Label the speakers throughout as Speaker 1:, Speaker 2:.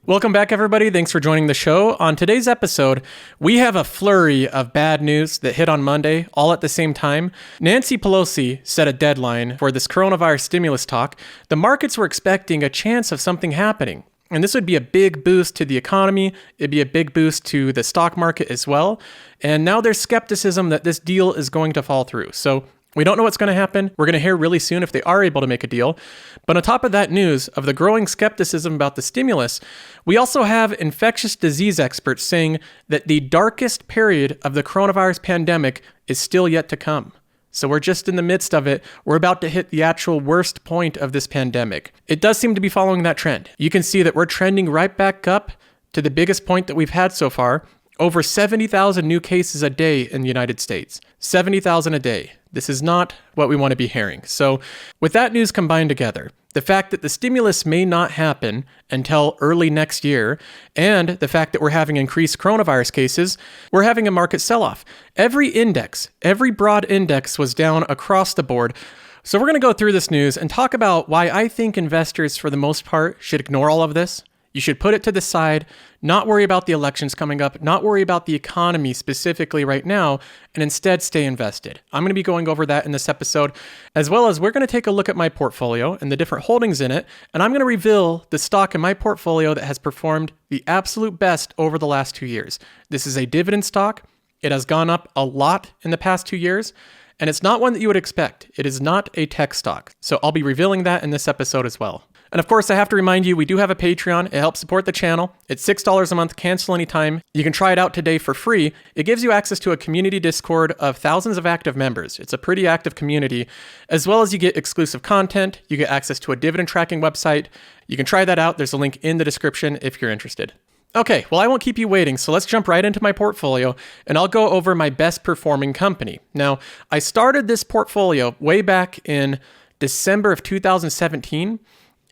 Speaker 1: Welcome back, everybody. Thanks for joining the show. On today's episode, we have a flurry of bad news that hit on Monday, all at the same time. Nancy Pelosi set a deadline for this coronavirus stimulus talk. The markets were expecting a chance of something happening. And this would be a big boost to the economy. It'd be a big boost to the stock market as well. And now there's skepticism that this deal is going to fall through. So we don't know what's going to happen. We're going to hear really soon if they are able to make a deal. But on top of that news of the growing skepticism about the stimulus, we also have infectious disease experts saying that the darkest period of the coronavirus pandemic is still yet to come. So we're just in the midst of it. We're about to hit the actual worst point of this pandemic. It does seem to be following that trend. You can see that we're trending right back up to the biggest point that we've had so far. Over 70,000 new cases a day in the United States. 70,000 a day. This is not what we want to be hearing. So with that news combined together, the fact that the stimulus may not happen until early next year, and the fact that we're having increased coronavirus cases, we're having a market sell-off. Every broad index was down across the board. So we're going to go through this news and talk about why I think investors, for the most part, should ignore all of this. You should put it to the side, not worry about the elections coming up, not worry about the economy specifically right now, and instead stay invested. I'm going to be going over that in this episode, as well as we're going to take a look at my portfolio and the different holdings in it, and I'm going to reveal the stock in my portfolio that has performed the absolute best over the last 2 years. This is a dividend stock. It has gone up a lot in the past 2 years, and it's not one that you would expect. It is not a tech stock. So I'll be revealing that in this episode as well. And of course, I have to remind you, we do have a Patreon. It helps support the channel. It's $6 a month, cancel anytime. You can try it out today for free. It gives you access to a community Discord of thousands of active members. It's a pretty active community, as well as you get exclusive content. You get access to a dividend tracking website. You can try that out. There's a link in the description if you're interested. Okay, well, I won't keep you waiting, so let's jump right into my portfolio, and I'll go over my best performing company. Now, I started this portfolio way back in December of 2017.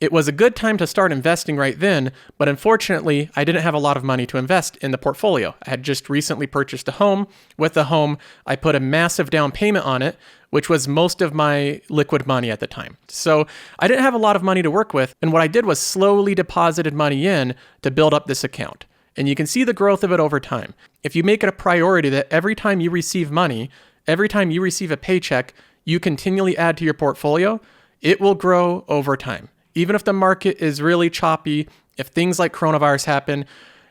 Speaker 1: It was a good time to start investing right then, but unfortunately, I didn't have a lot of money to invest in the portfolio. I had just recently purchased a home. With the home, I put a massive down payment on it, which was most of my liquid money at the time. So I didn't have a lot of money to work with, and what I did was slowly deposited money in to build up this account. And you can see the growth of it over time. If you make it a priority that every time you receive money, every time you receive a paycheck, you continually add to your portfolio, it will grow over time. Even if the market is really choppy, if things like coronavirus happen,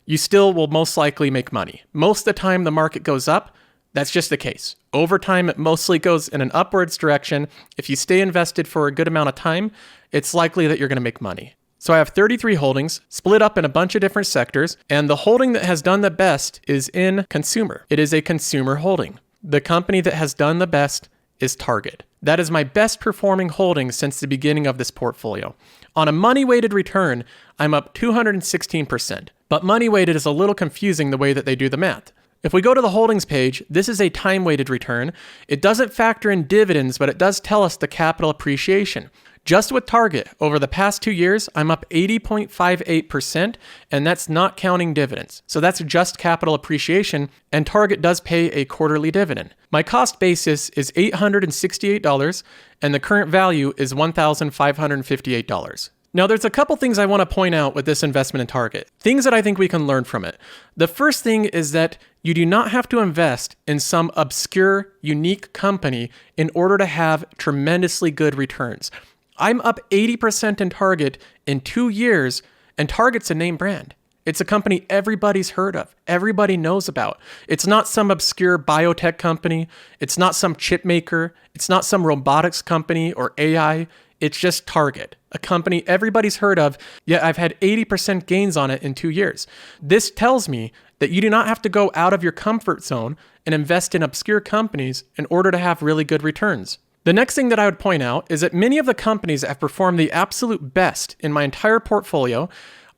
Speaker 1: you still will most likely make money. Most of the time the market goes up, that's just the case. Over time, it mostly goes in an upwards direction. If you stay invested for a good amount of time, it's likely that you're going to make money. So I have 33 holdings split up in a bunch of different sectors, and the holding that has done the best is in consumer. It is a consumer holding. The company that has done the best is Target. That is my best performing holding since the beginning of this portfolio. On a money-weighted return, I'm up 216%. But money-weighted is a little confusing the way that they do the math. If we go to the holdings page, this is a time-weighted return. It doesn't factor in dividends, but it does tell us the capital appreciation. Just with Target, over the past 2 years, I'm up 80.58%, and that's not counting dividends. So that's just capital appreciation, and Target does pay a quarterly dividend. My cost basis is $868, and the current value is $1,558. Now, there's a couple things I want to point out with this investment in Target, things that I think we can learn from it. The first thing is that you do not have to invest in some obscure, unique company in order to have tremendously good returns. I'm up 80% in Target in 2 years, and Target's a name brand. It's a company everybody's heard of, everybody knows about. It's not some obscure biotech company. It's not some chip maker. It's not some robotics company or AI. It's just Target, a company everybody's heard of, yet I've had 80% gains on it in 2 years. This tells me that you do not have to go out of your comfort zone and invest in obscure companies in order to have really good returns. The next thing that I would point out is that many of the companies that have performed the absolute best in my entire portfolio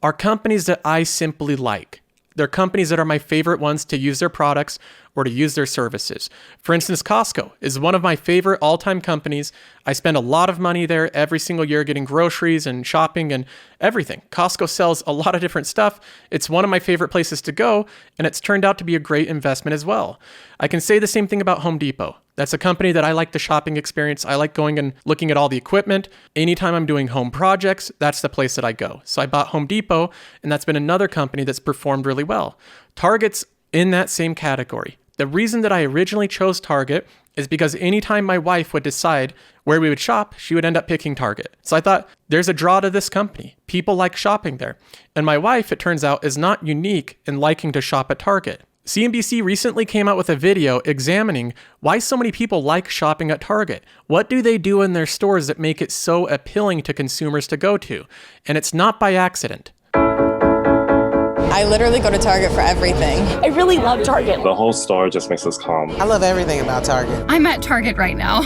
Speaker 1: are companies that I simply like. They're companies that are my favorite ones to use their products or to use their services. For instance, Costco is one of my favorite all-time companies. I spend a lot of money there every single year getting groceries and shopping, and everything. Costco sells a lot of different stuff. It's one of my favorite places to go, and it's turned out to be a great investment as well. I can say the same thing about Home Depot. That's a company that I like the shopping experience. I like going and looking at all the equipment. Anytime I'm doing home projects, that's the place that I go. So I bought Home Depot, and that's been another company that's performed really well. Target's in that same category. The reason that I originally chose Target is because anytime my wife would decide where we would shop, she would end up picking Target. So I thought, there's a draw to this company. People like shopping there. And my wife, it turns out, is not unique in liking to shop at Target. CNBC recently came out with a video examining why so many people like shopping at Target. What do they do in their stores that make it so appealing to consumers to go to? And it's not by accident.
Speaker 2: I literally go to Target for everything.
Speaker 3: I really love Target.
Speaker 4: The whole store just makes us calm.
Speaker 5: I love everything about Target.
Speaker 6: I'm at Target right now.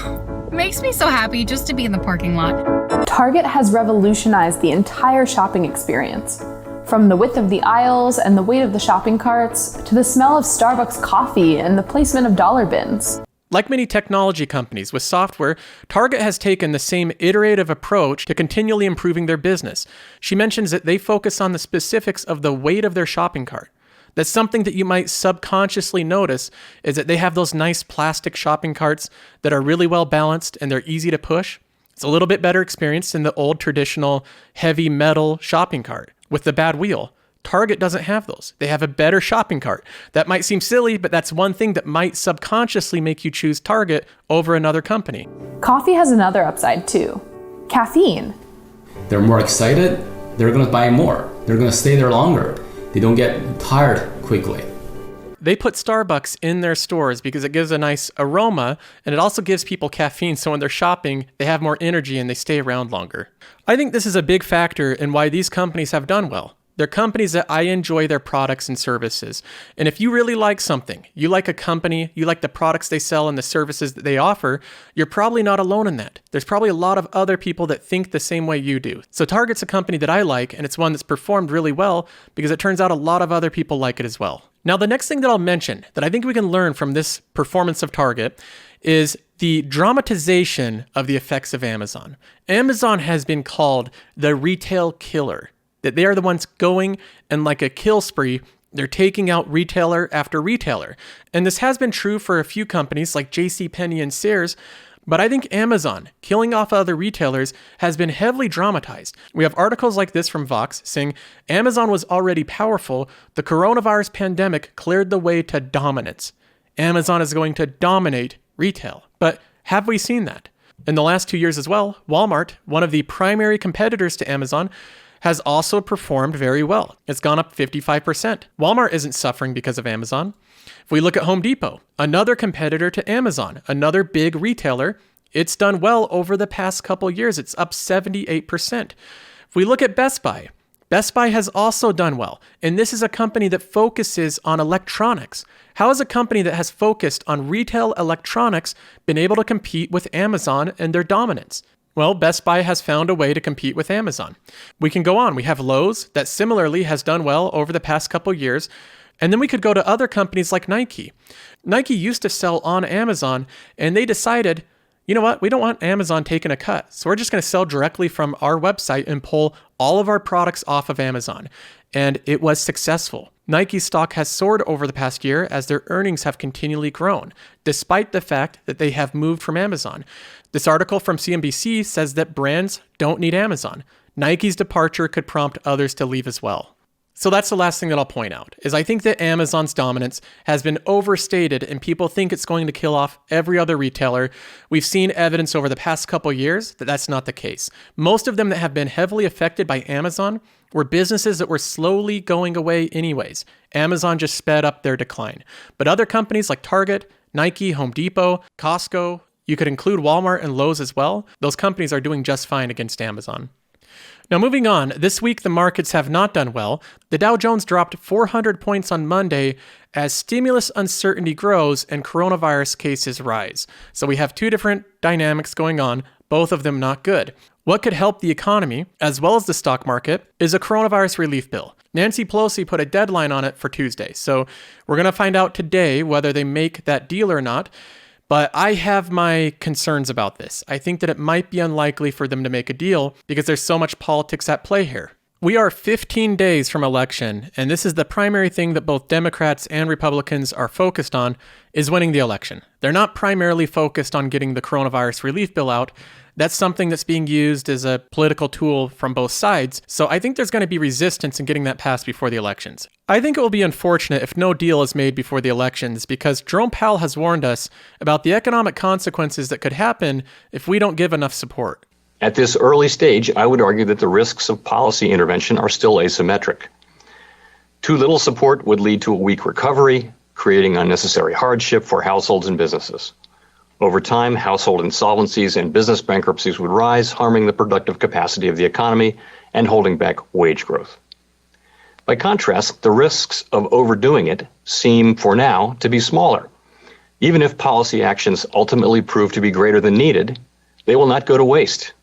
Speaker 6: Makes me so happy just to be in the parking lot.
Speaker 7: Target has revolutionized the entire shopping experience. From the width of the aisles and the weight of the shopping carts, to the smell of Starbucks coffee and the placement of dollar bins.
Speaker 1: Like many technology companies with software, Target has taken the same iterative approach to continually improving their business. She mentions that they focus on the specifics of the weight of their shopping cart. That's something that you might subconsciously notice, is that they have those nice plastic shopping carts that are really well balanced and they're easy to push. It's a little bit better experience than the old traditional heavy metal shopping cart with the bad wheel. Target doesn't have those. They have a better shopping cart. That might seem silly, but that's one thing that might subconsciously make you choose Target over another company.
Speaker 7: Coffee has another upside too. Caffeine.
Speaker 8: They're more excited. They're going to buy more. They're going to stay there longer. They don't get tired quickly.
Speaker 1: They put Starbucks in their stores because it gives a nice aroma, and it also gives people caffeine, so when they're shopping, they have more energy and they stay around longer. I think this is a big factor in why these companies have done well. They're companies that I enjoy their products and services. And if you really like something, you like a company, you like the products they sell and the services that they offer, you're probably not alone in that. There's probably a lot of other people that think the same way you do. So Target's a company that I like, and it's one that's performed really well because it turns out a lot of other people like it as well. Now, the next thing that I'll mention that I think we can learn from this performance of Target is the dramatization of the effects of Amazon. Amazon has been called the retail killer. That they are the ones going and like a kill spree, they're taking out retailer after retailer. And this has been true for a few companies like JCPenney and Sears, but I think Amazon killing off other retailers has been heavily dramatized. We have articles like this from Vox saying Amazon was already powerful. The coronavirus pandemic cleared the way to dominance. Amazon is going to dominate retail. But have we seen that? In the last 2 years as well, Walmart, one of the primary competitors to Amazon, has also performed very well. It's gone up 55%. Walmart isn't suffering because of Amazon. If we look at Home Depot, another competitor to Amazon, another big retailer, it's done well over the past couple years. It's up 78%. If we look at Best Buy has also done well. And this is a company that focuses on electronics. How has a company that has focused on retail electronics been able to compete with Amazon and their dominance? Well, Best Buy has found a way to compete with Amazon. We can go on. We have Lowe's that similarly has done well over the past couple years. And then we could go to other companies like Nike. Nike used to sell on Amazon, and they decided, you know what, we don't want Amazon taking a cut. So we're just going to sell directly from our website and pull all of our products off of Amazon. And it was successful. Nike stock has soared over the past year as their earnings have continually grown, despite the fact that they have moved from Amazon. This article from CNBC says that brands don't need Amazon. Nike's departure could prompt others to leave as well. So that's the last thing that I'll point out, is I think that Amazon's dominance has been overstated and people think it's going to kill off every other retailer. We've seen evidence over the past couple years that that's not the case. Most of them that have been heavily affected by Amazon were businesses that were slowly going away anyways. Amazon just sped up their decline. But other companies like Target, Nike, Home Depot, Costco, you could include Walmart and Lowe's as well. Those companies are doing just fine against Amazon. Now moving on, this week the markets have not done well. The Dow Jones dropped 400 points on Monday as stimulus uncertainty grows and coronavirus cases rise. So we have two different dynamics going on, both of them not good. What could help the economy, as well as the stock market, is a coronavirus relief bill. Nancy Pelosi put a deadline on it for Tuesday, so we're going to find out today whether they make that deal or not. But I have my concerns about this. I think that it might be unlikely for them to make a deal because there's so much politics at play here. We are 15 days from election, and this is the primary thing that both Democrats and Republicans are focused on, is winning the election. They're not primarily focused on getting the coronavirus relief bill out. That's something that's being used as a political tool from both sides, so I think there's going to be resistance in getting that passed before the elections. I think it will be unfortunate if no deal is made before the elections, because Jerome Powell has warned us about the economic consequences that could happen if we don't give enough support.
Speaker 3: At this early stage, I would argue that the risks of policy intervention are still asymmetric. Too little support would lead to a weak recovery, creating unnecessary hardship for households and businesses. Over time, household insolvencies and business bankruptcies would rise, harming the productive capacity of the economy and holding back wage growth. By contrast, the risks of overdoing it seem, for now, to be smaller. Even if policy actions ultimately prove to be greater than needed, they will not go to waste.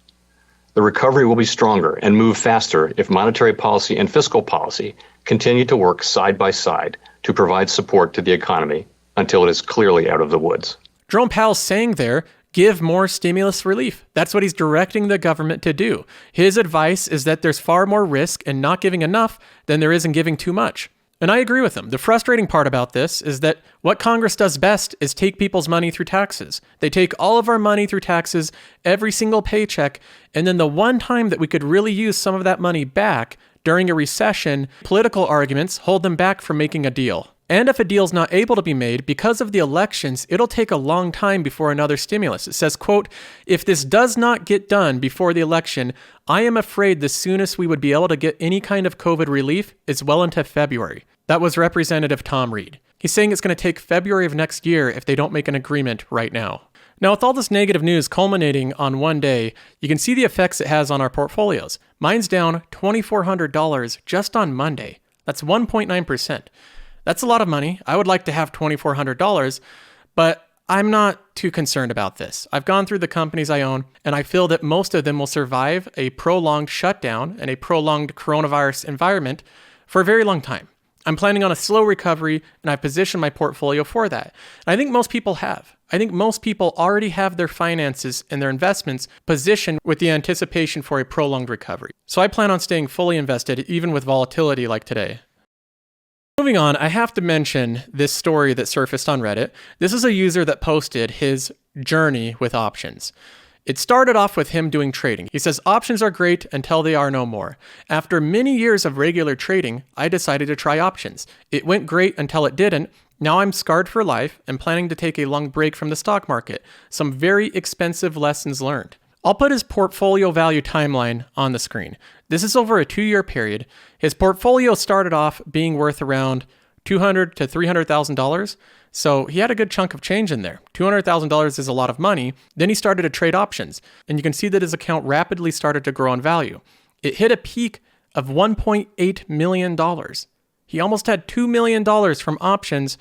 Speaker 3: The recovery will be stronger and move faster if monetary policy and fiscal policy continue to work side by side to provide support to the economy until it is clearly out of the woods.
Speaker 1: Jerome Powell's saying there, give more stimulus relief. That's what he's directing the government to do. His advice is that there's far more risk in not giving enough than there is in giving too much. And I agree with him. The frustrating part about this is that what Congress does best is take people's money through taxes. They take all of our money through taxes, every single paycheck, and then the one time that we could really use some of that money back during a recession, political arguments hold them back from making a deal. And if a deal's not able to be made because of the elections, it'll take a long time before another stimulus. It says, quote, if this does not get done before the election, I am afraid the soonest we would be able to get any kind of COVID relief is well into February. That was Representative Tom Reed. He's saying it's going to take February of next year if they don't make an agreement right now. Now, with all this negative news culminating on one day, you can see the effects it has on our portfolios. Mine's down $2,400 just on Monday. That's 1.9%. That's a lot of money. I would like to have $2,400, but I'm not too concerned about this. I've gone through the companies I own, and I feel that most of them will survive a prolonged shutdown and a prolonged coronavirus environment for a very long time. I'm planning on a slow recovery, and I've positioned my portfolio for that. And I think most people have. I think most people already have their finances and their investments positioned with the anticipation for a prolonged recovery. So I plan on staying fully invested, even with volatility like today. Moving on, I have to mention this story that surfaced on Reddit. This is a user that posted his journey with options. It started off with him doing trading. He says, options are great until they are no more. After many years of regular trading, I decided to try options. It went great until it didn't. Now I'm scarred for life and planning to take a long break from the stock market. Some very expensive lessons learned. I'll put his portfolio value timeline on the screen. This is over a 2-year period. His portfolio started off being worth around $200,000 to $300,000. So he had a good chunk of change in there. $200,000 is a lot of money. Then he started to trade options, and you can see that his account rapidly started to grow in value. It hit a peak of $1.8 million. He almost had $2 million from options,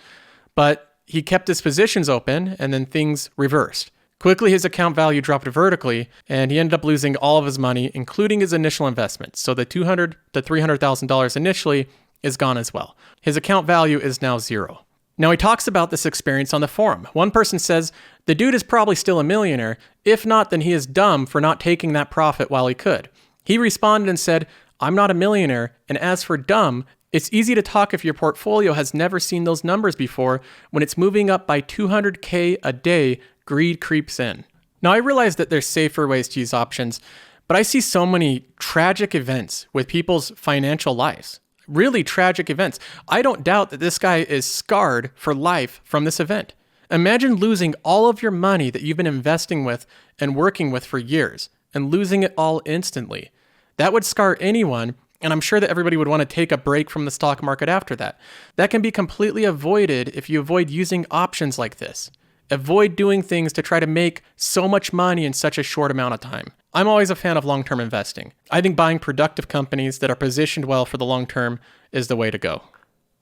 Speaker 1: but he kept his positions open, and then things reversed. Quickly, his account value dropped vertically, and he ended up losing all of his money, including his initial investments. So the $200,000 to $300,000 initially is gone as well. His account value is now zero. Now, he talks about this experience on the forum. One person says, the dude is probably still a millionaire. If not, then he is dumb for not taking that profit while he could. He responded and said, I'm not a millionaire, and as for dumb, it's easy to talk if your portfolio has never seen those numbers before. When it's moving up by $200K a day, greed creeps in. Now, I realize that there's safer ways to use options, but I see so many tragic events with people's financial lives. Really tragic events. I don't doubt that this guy is scarred for life from this event. Imagine losing all of your money that you've been investing with and working with for years and losing it all instantly. That would scar anyone, and I'm sure that everybody would want to take a break from the stock market after that. That can be completely avoided if you avoid using options like this. Avoid doing things to try to make so much money in such a short amount of time. I'm always a fan of long-term investing. I think buying productive companies that are positioned well for the long term is the way to go.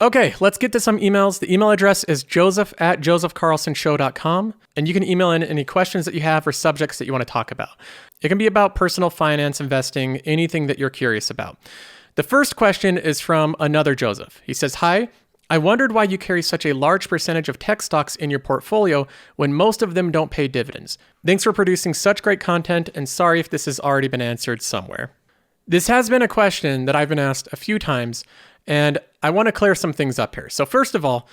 Speaker 1: Okay, let's get to some emails. The email address is joseph@josephcarlsonshow.com, and you can email in any questions that you have or subjects that you want to talk about. It can be about personal finance, investing, anything that you're curious about. The first question is from another Joseph. He says, hi, I wondered why you carry such a large percentage of tech stocks in your portfolio when most of them don't pay dividends. Thanks for producing such great content, and sorry if this has already been answered somewhere. This has been a question that I've been asked a few times, and I want to clear some things up here. So first of all,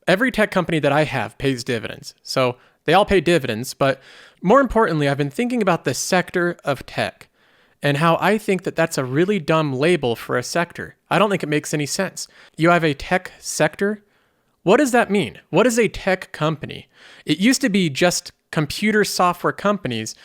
Speaker 1: every tech company that I have pays dividends. So they all pay dividends, but more importantly, I've been thinking about the sector of tech and how I think that that's a really dumb label for a sector. I don't think it makes any sense. You have a tech sector? What does that mean? What is a tech company? It used to be just computer software companies,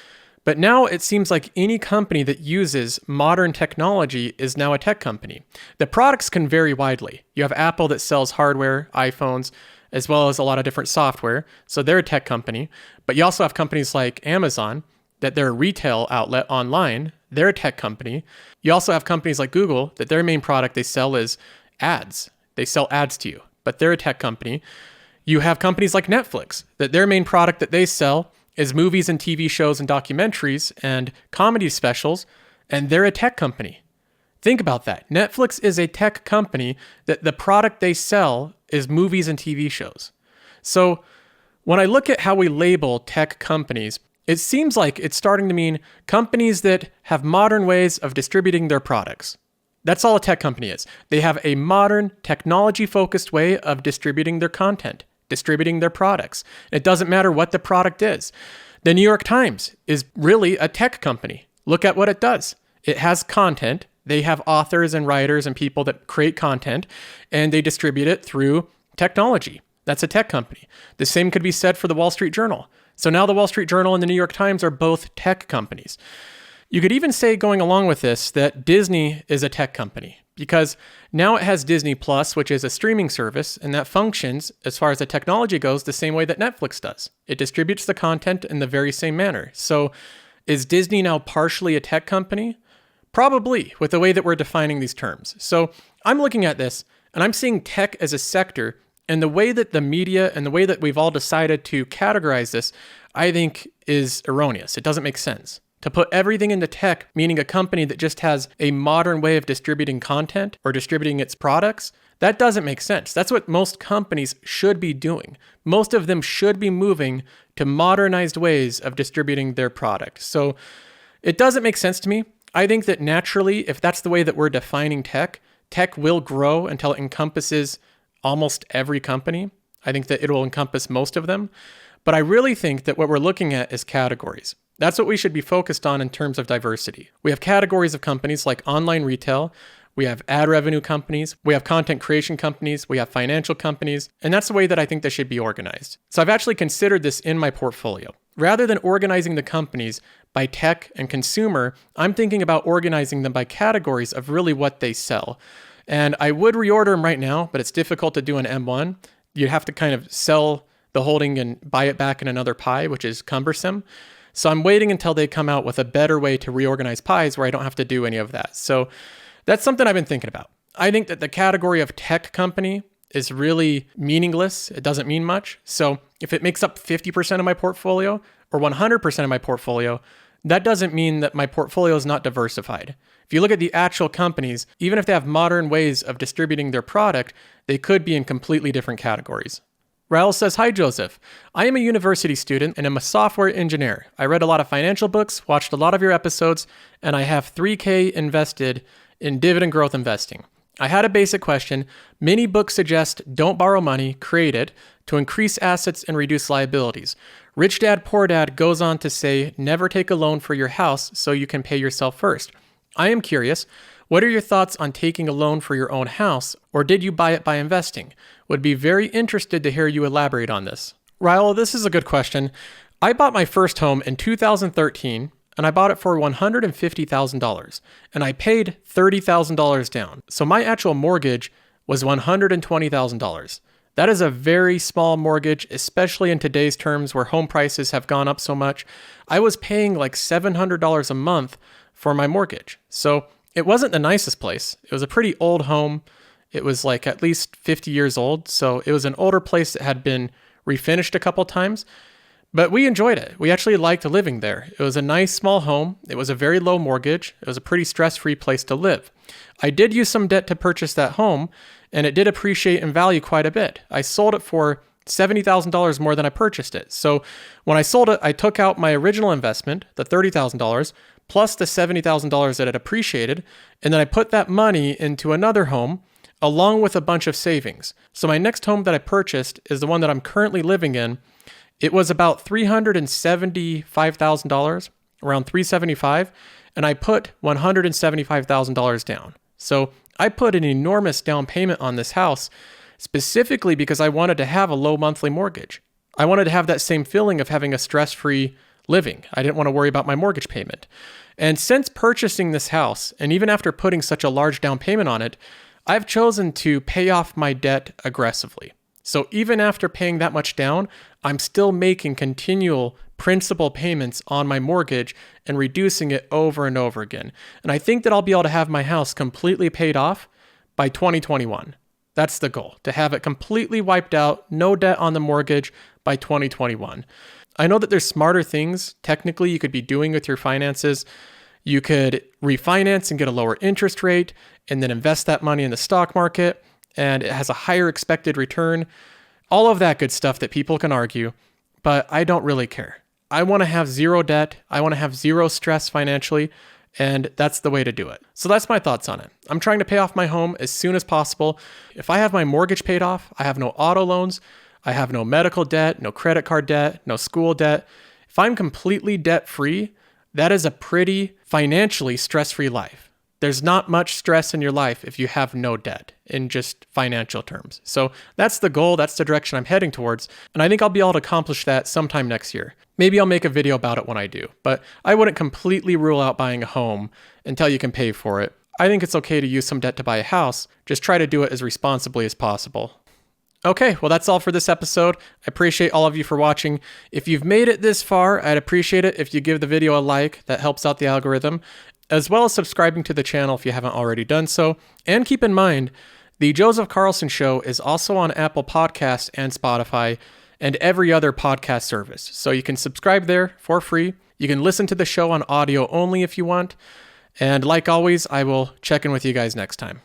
Speaker 1: but now it seems like any company that uses modern technology is now a tech company. The products can vary widely. You have Apple that sells hardware, iPhones, as well as a lot of different software, so they're a tech company. But you also have companies like Amazon, that they're a retail outlet online, they're a tech company. You also have companies like Google, that their main product they sell is ads. They sell ads to you, but they're a tech company. You have companies like Netflix, that their main product that they sell is movies and TV shows and documentaries and comedy specials, and they're a tech company. Think about that. Netflix is a tech company that the product they sell is movies and TV shows. So when I look at how we label tech companies, it seems like it's starting to mean companies that have modern ways of distributing their products. That's all a tech company is. They have a modern, technology-focused way of distributing their content, distributing their products. It doesn't matter what the product is. The New York Times is really a tech company. Look at what it does. It has content. They have authors and writers and people that create content, and they distribute it through technology. That's a tech company. The same could be said for the Wall Street Journal. So now the Wall Street Journal and the New York Times are both tech companies. You could even say, going along with this, that Disney is a tech company because now it has Disney Plus, which is a streaming service, and that functions, as far as the technology goes, the same way that Netflix does. It distributes the content in the very same manner. So is Disney now partially a tech company? Probably, with the way that we're defining these terms. So I'm looking at this, and I'm seeing tech as a sector, and the way that the media and the way that we've all decided to categorize this, I think is erroneous. It doesn't make sense. To put everything into tech, meaning a company that just has a modern way of distributing content or distributing its products, that doesn't make sense. That's what most companies should be doing. Most of them should be moving to modernized ways of distributing their product. So it doesn't make sense to me. I think that naturally, if that's the way that we're defining tech, tech will grow until it encompasses almost every company. I think that it will encompass most of them. But I really think that what we're looking at is categories. That's what we should be focused on in terms of diversity. We have categories of companies like online retail, we have ad revenue companies, we have content creation companies, we have financial companies, and that's the way that I think they should be organized. So I've actually considered this in my portfolio. Rather than organizing the companies by tech and consumer, I'm thinking about organizing them by categories of really what they sell. And I would reorder them right now, but it's difficult to do an M1. You'd have to kind of sell the holding and buy it back in another pie, which is cumbersome. So I'm waiting until they come out with a better way to reorganize pies where I don't have to do any of that. So that's something I've been thinking about. I think that the category of tech company is really meaningless. It doesn't mean much. So if it makes up 50% of my portfolio or 100% of my portfolio, that doesn't mean that my portfolio is not diversified. If you look at the actual companies, even if they have modern ways of distributing their product, they could be in completely different categories. Raul says, "Hi, Joseph. I am a university student and am a software engineer. I read a lot of financial books, watched a lot of your episodes, and I have $3,000 invested in dividend growth investing. I had a basic question. Many books suggest don't borrow money, create it, to increase assets and reduce liabilities. Rich Dad, Poor Dad goes on to say, never take a loan for your house so you can pay yourself first. I am curious, what are your thoughts on taking a loan for your own house, or did you buy it by investing? Would be very interested to hear you elaborate on this." Raul, this is a good question. I bought my first home in 2013, and I bought it for $150,000, and I paid $30,000 down. So my actual mortgage was $120,000. That is a very small mortgage, especially in today's terms where home prices have gone up so much. I was paying like $700 a month for my mortgage. So it wasn't the nicest place. It was a pretty old home. It was like at least 50 years old. So it was an older place that had been refinished a couple times, but we enjoyed it. We actually liked living there. It was a nice small home. It was a very low mortgage. It was a pretty stress-free place to live. I did use some debt to purchase that home, and it did appreciate in value quite a bit. I sold it for $70,000 more than I purchased it. So when I sold it, I took out my original investment, the $30,000, plus the $70,000 that had appreciated, and then I put that money into another home along with a bunch of savings. So my next home that I purchased is the one that I'm currently living in. It was about $375,000, around $375,000, and I put $175,000 down. So I put an enormous down payment on this house specifically because I wanted to have a low monthly mortgage. I wanted to have that same feeling of having a stress-free living. I didn't want to worry about my mortgage payment. And since purchasing this house, and even after putting such a large down payment on it, I've chosen to pay off my debt aggressively. So even after paying that much down, I'm still making continual principal payments on my mortgage and reducing it over and over again. And I think that I'll be able to have my house completely paid off by 2021. That's the goal, to have it completely wiped out, no debt on the mortgage by 2021. I know that there's smarter things technically you could be doing with your finances. You could refinance and get a lower interest rate and then invest that money in the stock market, and it has a higher expected return. All of that good stuff that people can argue, but I don't really care. I want to have zero debt. I want to have zero stress financially, and that's the way to do it. So that's my thoughts on it. I'm trying to pay off my home as soon as possible. If I have my mortgage paid off, I have no auto loans, I have no medical debt, no credit card debt, no school debt. If I'm completely debt-free, that is a pretty financially stress-free life. There's not much stress in your life if you have no debt in just financial terms. So that's the goal. That's the direction I'm heading towards. And I think I'll be able to accomplish that sometime next year. Maybe I'll make a video about it when I do, but I wouldn't completely rule out buying a home until you can pay for it. I think it's okay to use some debt to buy a house. Just try to do it as responsibly as possible. Okay, well, that's all for this episode. I appreciate all of you for watching. If you've made it this far, I'd appreciate it if you give the video a like. That helps out the algorithm, as well as subscribing to the channel if you haven't already done so. And keep in mind, the Joseph Carlson Show is also on Apple Podcasts and Spotify and every other podcast service. So you can subscribe there for free. You can listen to the show on audio only if you want. And like always, I will check in with you guys next time.